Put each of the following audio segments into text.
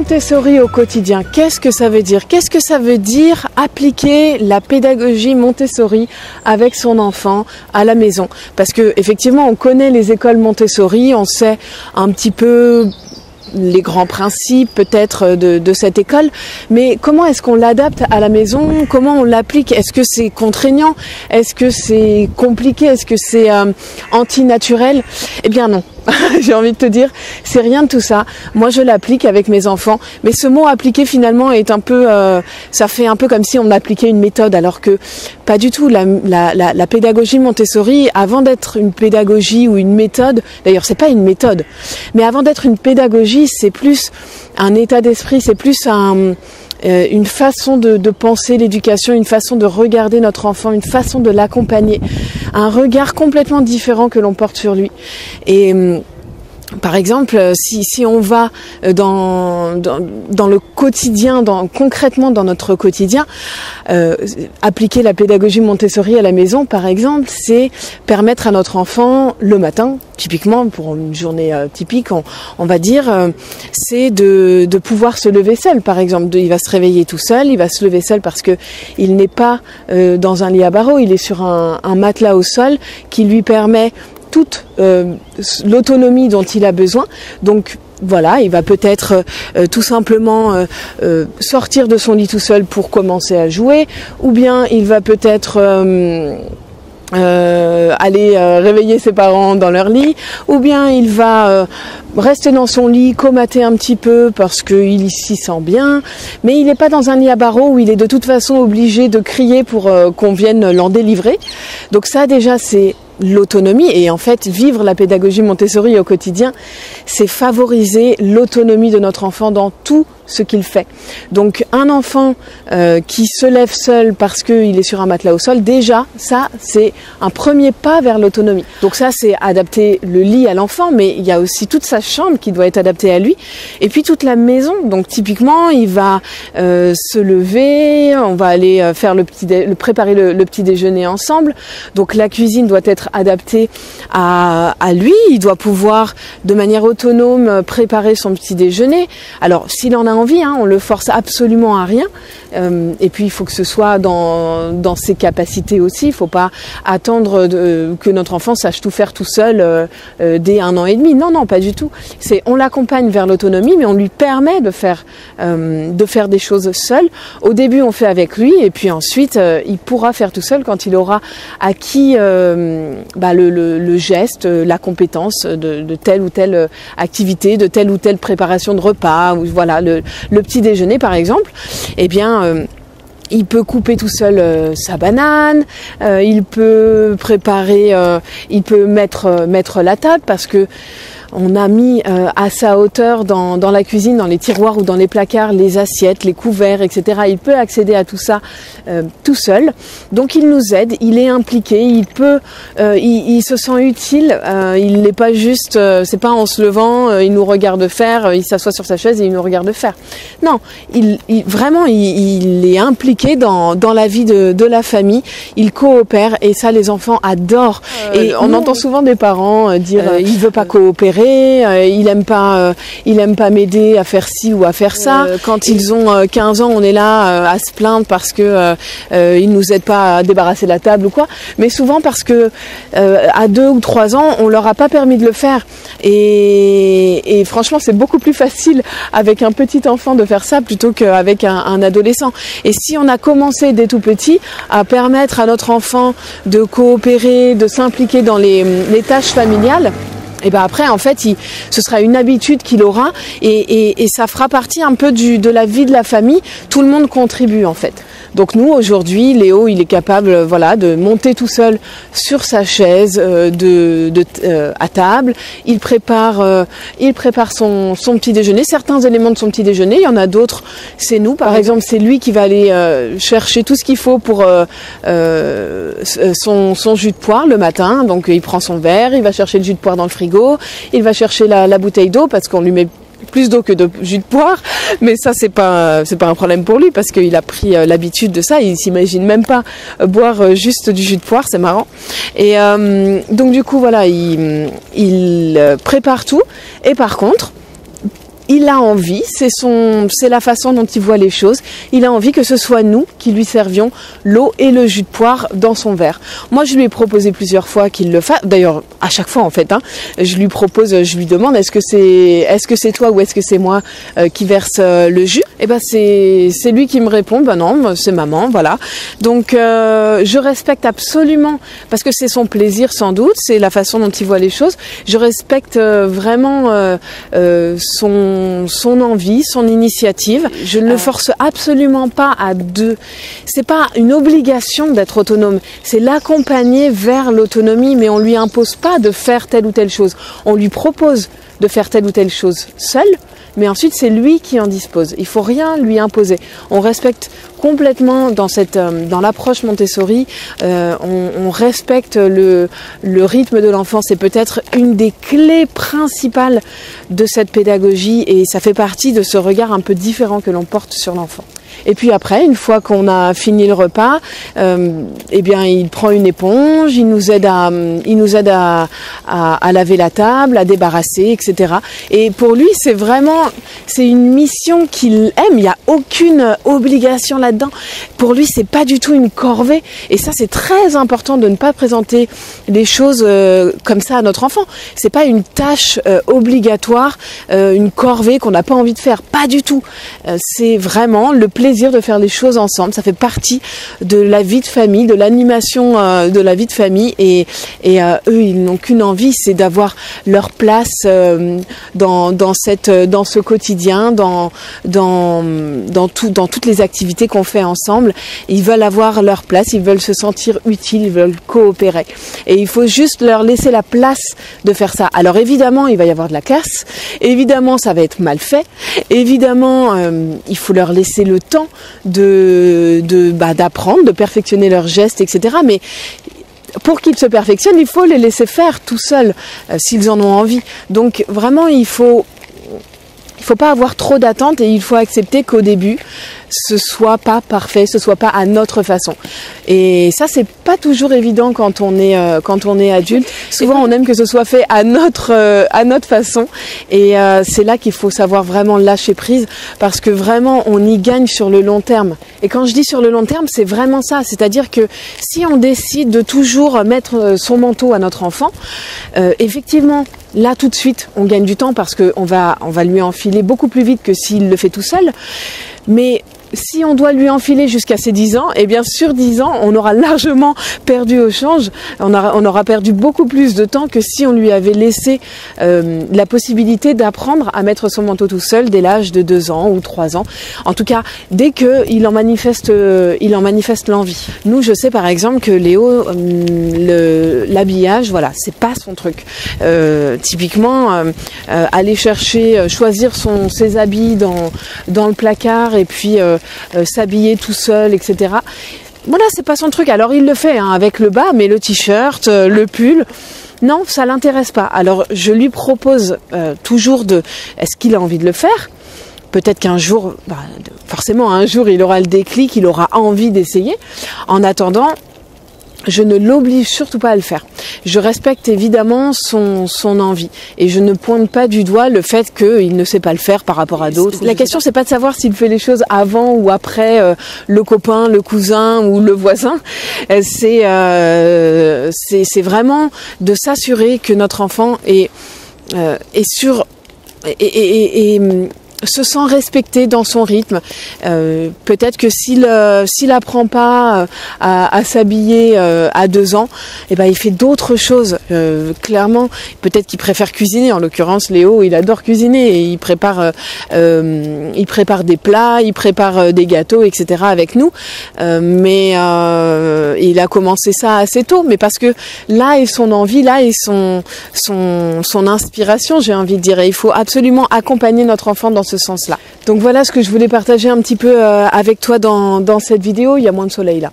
Montessori au quotidien, qu'est-ce que ça veut dire? Qu'est-ce que ça veut dire appliquer la pédagogie Montessori avec son enfant à la maison? Parce que effectivement, on connaît les écoles Montessori, on sait un petit peu les grands principes peut-être de cette école, mais comment est-ce qu'on l'adapte à la maison? Comment on l'applique? Est-ce que c'est contraignant? Est-ce que c'est compliqué? Est-ce que c'est antinaturel? Eh bien non. J'ai envie de te dire, c'est rien de tout ça. Moi, je l'applique avec mes enfants. Mais ce mot appliquer, finalement, est un peu, ça fait un peu comme si on appliquait une méthode, alors que pas du tout. La pédagogie Montessori, avant d'être une pédagogie ou une méthode, d'ailleurs, c'est pas une méthode, mais avant d'être une pédagogie, c'est plus un état d'esprit, c'est plus une façon de penser l'éducation, une façon de regarder notre enfant, une façon de l'accompagner, un regard complètement différent que l'on porte sur lui. Et par exemple, si on va dans le quotidien, concrètement dans notre quotidien, appliquer la pédagogie Montessori à la maison, par exemple, c'est permettre à notre enfant, le matin, typiquement pour une journée typique, on va dire, c'est de pouvoir se lever seul, par exemple. Il va se réveiller tout seul, il va se lever seul parce que il n'est pas dans un lit à barreaux, il est sur un matelas au sol qui lui permet toute l'autonomie dont il a besoin. Donc voilà, il va peut-être tout simplement sortir de son lit tout seul pour commencer à jouer, ou bien il va peut-être aller réveiller ses parents dans leur lit, ou bien il va rester dans son lit, comater un petit peu parce qu'il s'y sent bien, mais il n'est pas dans un lit à barreaux où il est de toute façon obligé de crier pour qu'on vienne l'en délivrer. Donc ça déjà c'est l'autonomie, et en fait vivre la pédagogie Montessori au quotidien, c'est favoriser l'autonomie de notre enfant dans tout ce qu'il fait. Donc un enfant qui se lève seul parce qu'il est sur un matelas au sol, déjà ça c'est un premier pas vers l'autonomie. Donc ça c'est adapter le lit à l'enfant, mais il y a aussi toute sa chambre qui doit être adaptée à lui, et puis toute la maison. Donc typiquement il va se lever, on va aller faire préparer le petit déjeuner ensemble, donc la cuisine doit être adaptée à lui, il doit pouvoir de manière autonome préparer son petit déjeuner. Alors s'il en a envie, on le force absolument à rien, et puis il faut que ce soit dans ses capacités aussi. Il faut pas attendre que notre enfant sache tout faire tout seul dès 1 an et demi. Non, pas du tout. On l'accompagne vers l'autonomie, mais on lui permet de faire des choses seul. Au début on fait avec lui, et puis ensuite il pourra faire tout seul quand il aura acquis le geste, la compétence de telle ou telle activité, de telle ou telle préparation de repas, ou voilà, le petit déjeuner par exemple. Eh bien il peut couper tout seul sa banane, il peut préparer, il peut mettre la table, parce que on a mis à sa hauteur dans la cuisine, dans les tiroirs ou dans les placards, les assiettes, les couverts, etc. Il peut accéder à tout ça tout seul. Donc il nous aide, il est impliqué, il se sent utile. Il n'est pas juste, c'est pas en se levant, il nous regarde faire, il s'assoit sur sa chaise et il nous regarde faire. Non, vraiment il est impliqué dans la vie de la famille. Il coopère, et ça les enfants adorent. Et on entend souvent des parents dire il veut pas coopérer. Il aime pas m'aider à faire ci ou à faire ça. Quand ils ont 15 ans, on est là à se plaindre parce que ils nous aident pas à débarrasser la table ou quoi. Mais souvent parce que à 2 ou 3 ans, on leur a pas permis de le faire. Et franchement, c'est beaucoup plus facile avec un petit enfant de faire ça plutôt qu'avec un adolescent. Et si on a commencé dès tout petit à permettre à notre enfant de coopérer, de s'impliquer dans les tâches familiales, et ben après en fait ce sera une habitude qu'il aura, et ça fera partie un peu de la vie de la famille. Tout le monde contribue en fait. Donc nous aujourd'hui, Léo il est capable de monter tout seul sur sa chaise à table. Il prépare son petit déjeuner, certains éléments de son petit déjeuner. Il y en a d'autres, c'est nous par exemple, c'est lui qui va aller chercher tout ce qu'il faut pour son jus de poire le matin. Donc il prend son verre, il va chercher le jus de poire dans le frigo, il va chercher la bouteille d'eau, parce qu'on lui met plus d'eau que de jus de poire, mais ça c'est pas un problème pour lui, parce qu'il a pris l'habitude de ça. Il s'imagine même pas boire juste du jus de poire, c'est marrant. Et donc du coup il prépare tout. Et par contre, il a envie, c'est la façon dont il voit les choses. Il a envie que ce soit nous qui lui servions l'eau et le jus de poire dans son verre. Moi, je lui ai proposé plusieurs fois qu'il le fasse. D'ailleurs, à chaque fois en fait, je lui demande est-ce que c'est toi ou est-ce que c'est moi qui verse le jus. Et ben c'est lui qui me répond non, c'est maman, voilà. Donc je respecte absolument parce que c'est son plaisir sans doute, c'est la façon dont il voit les choses. Je respecte vraiment son envie, son initiative. Je ne le force absolument pas à deux. C'est pas une obligation d'être autonome. C'est l'accompagner vers l'autonomie, mais on lui impose pas de faire telle ou telle chose. On lui propose de faire telle ou telle chose seul, mais ensuite c'est lui qui en dispose. Il faut rien lui imposer. On respecte complètement dans l'approche Montessori, on respecte le rythme de l'enfant. C'est peut-être une des clés principales de cette pédagogie et ça fait partie de ce regard un peu différent que l'on porte sur l'enfant. Et puis après, une fois qu'on a fini le repas, eh bien, il prend une éponge, il nous aide à laver la table, à débarrasser, etc. Et pour lui, c'est une mission qu'il aime. Il n'y a aucune obligation là-dedans. Pour lui, c'est pas du tout une corvée. Et ça, c'est très important de ne pas présenter les choses comme ça à notre enfant. C'est pas une tâche obligatoire, une corvée qu'on n'a pas envie de faire. Pas du tout. C'est vraiment le plaisir de faire les choses ensemble. Ça fait partie de la vie de famille, de l'animation de la vie de famille et eux, ils n'ont qu'une envie, c'est d'avoir leur place dans ce quotidien, dans toutes les activités qu'on fait ensemble. Ils veulent avoir leur place, ils veulent se sentir utiles, ils veulent coopérer. Et il faut juste leur laisser la place de faire ça. Alors évidemment, il va y avoir de la casse. Évidemment, ça va être mal fait. Évidemment, il faut leur laisser le temps d'apprendre, de perfectionner leurs gestes, etc. Mais pour qu'ils se perfectionnent, il faut les laisser faire tout seuls s'ils en ont envie. Donc vraiment, il faut pas avoir trop d'attentes et il faut accepter qu'au début, ce soit pas parfait, ce soit pas à notre façon. Et ça, c'est pas toujours évident quand on est adulte. Souvent, on aime que ce soit fait à notre façon. Et c'est là qu'il faut savoir vraiment lâcher prise parce que vraiment, on y gagne sur le long terme. Et quand je dis sur le long terme, c'est vraiment ça. C'est-à-dire que si on décide de toujours mettre son manteau à notre enfant, effectivement, là, tout de suite, on gagne du temps parce qu'on va lui enfiler beaucoup plus vite que s'il le fait tout seul. Mais si on doit lui enfiler jusqu'à ses 10 ans, eh bien sur 10 ans, on aura largement perdu au change. On aura perdu beaucoup plus de temps que si on lui avait laissé la possibilité d'apprendre à mettre son manteau tout seul dès l'âge de 2 ans ou 3 ans. En tout cas, dès qu'il en manifeste l'envie. Nous, je sais par exemple que Léo, l'habillage, voilà, c'est pas son truc. Typiquement, aller chercher, choisir ses habits dans le placard et puis s'habiller tout seul, etc. Voilà, c'est pas son truc. Alors il le fait avec le bas, mais le t-shirt, le pull, non, ça l'intéresse pas. Alors je lui propose toujours est-ce qu'il a envie de le faire ? Peut-être qu'un jour, forcément un jour il aura le déclic, il aura envie d'essayer. En attendant, je ne l'oblige surtout pas à le faire. Je respecte évidemment son envie et je ne pointe pas du doigt le fait qu'il ne sait pas le faire par rapport à d'autres. La question, c'est pas de savoir s'il fait les choses avant ou après le copain, le cousin ou le voisin. C'est vraiment de s'assurer que notre enfant est sûr et se sent respecté dans son rythme. Peut-être que s'il apprend pas à s'habiller à 2 ans, il fait d'autres choses. Clairement, peut-être qu'il préfère cuisiner. En l'occurrence, Léo, il adore cuisiner et il prépare des plats, il prépare des gâteaux, etc. avec nous. Mais il a commencé ça assez tôt. Mais parce que là est son envie, là est son inspiration, j'ai envie de dire. Et il faut absolument accompagner notre enfant dans ce sens-là. Donc voilà ce que je voulais partager un petit peu avec toi dans cette vidéo. Il y a moins de soleil là.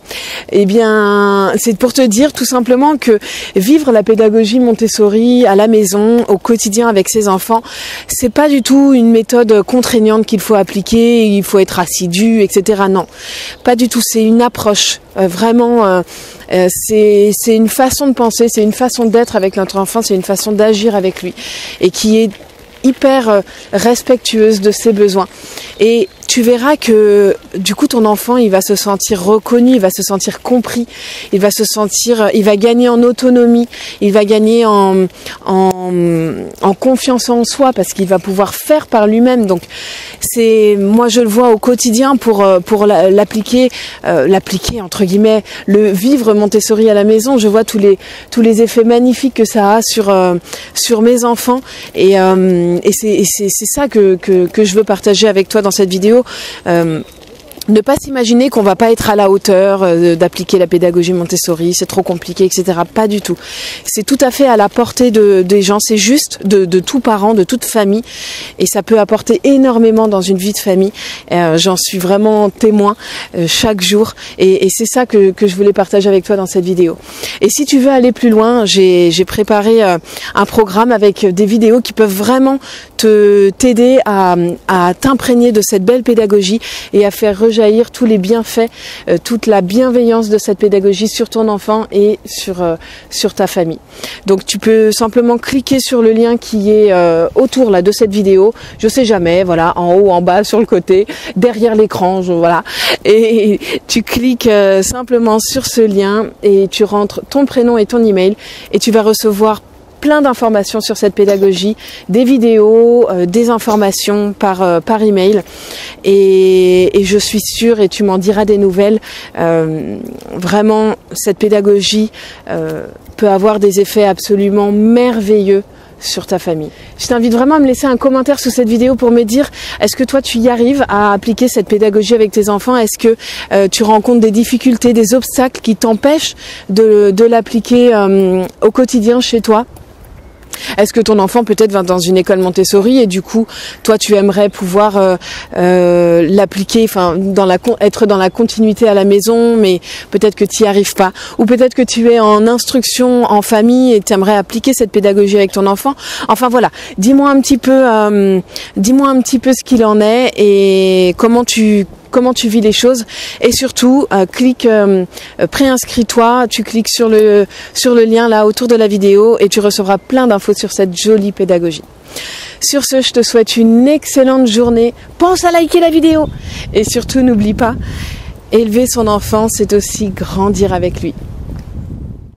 Eh bien, c'est pour te dire tout simplement que vivre la pédagogie Montessori à la maison, au quotidien avec ses enfants, c'est pas du tout une méthode contraignante qu'il faut appliquer, il faut être assidu, etc. Non, pas du tout. C'est une approche vraiment. C'est une façon de penser, c'est une façon d'être avec notre enfant, c'est une façon d'agir avec lui et qui est hyper respectueuse de ses besoins. Et tu verras que du coup ton enfant il va se sentir reconnu, il va se sentir compris, il va gagner en autonomie, il va gagner en confiance en soi parce qu'il va pouvoir faire par lui-même. Donc moi je le vois au quotidien pour l'appliquer entre guillemets, le vivre Montessori à la maison. Je vois tous les effets magnifiques que ça a sur mes enfants et c'est ça que je veux partager avec toi dans cette vidéo. Ne pas s'imaginer qu'on va pas être à la hauteur d'appliquer la pédagogie Montessori, c'est trop compliqué, etc. Pas du tout. C'est tout à fait à la portée des gens, c'est juste de tout parent, de toute famille, et ça peut apporter énormément dans une vie de famille. J'en suis vraiment témoin chaque jour, et c'est ça que je voulais partager avec toi dans cette vidéo. Et si tu veux aller plus loin, j'ai préparé un programme avec des vidéos qui peuvent vraiment t'aider à t'imprégner de cette belle pédagogie et à faire rejaillir tous les bienfaits, toute la bienveillance de cette pédagogie sur ton enfant et sur ta famille. Donc tu peux simplement cliquer sur le lien qui est autour là de cette vidéo. Je sais jamais, voilà, en haut, en bas, sur le côté, derrière l'écran, voilà. Et tu cliques simplement sur ce lien et tu rentres ton prénom et ton email et tu vas recevoir plein d'informations sur cette pédagogie, des vidéos, des informations par email et je suis sûre, et tu m'en diras des nouvelles, vraiment cette pédagogie peut avoir des effets absolument merveilleux sur ta famille. Je t'invite vraiment à me laisser un commentaire sous cette vidéo pour me dire, est-ce que toi tu y arrives à appliquer cette pédagogie avec tes enfants? Est-ce que tu rencontres des difficultés, des obstacles qui t'empêchent de l'appliquer au quotidien chez toi? Est-ce que ton enfant peut-être va dans une école Montessori et du coup toi tu aimerais pouvoir l'appliquer, enfin être dans la continuité à la maison, mais peut-être que tu n'y arrives pas, ou peut-être que tu es en instruction en famille et tu aimerais appliquer cette pédagogie avec ton enfant. Enfin voilà, dis-moi un petit peu ce qu'il en est et comment tu vis les choses, et surtout clique préinscris-toi, tu cliques sur le lien là autour de la vidéo et tu recevras plein d'infos sur cette jolie pédagogie. Sur ce, je te souhaite une excellente journée, pense à liker la vidéo et surtout n'oublie pas, élever son enfant c'est aussi grandir avec lui.